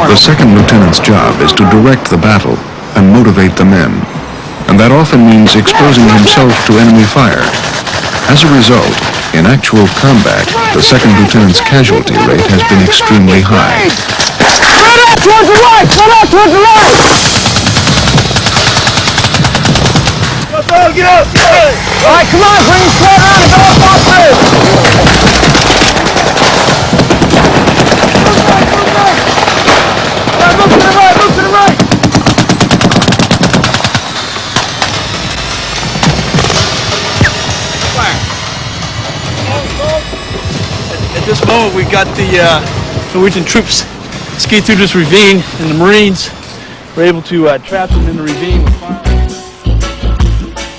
The second lieutenant's job is to direct the battle and motivate the men, and that often means exposing himself to enemy fire. As a result, in actual combat, the second lieutenant's casualty rate has been extremely high. Spread out towards the right! Spread out towards the right! Get up! All right, come on, bring your squad around and go up off bridge! All right, move to the right, move to the right! At this moment, we got the Norwegian troops ski through this ravine, and the Marines were able to trap them in the ravine with fire.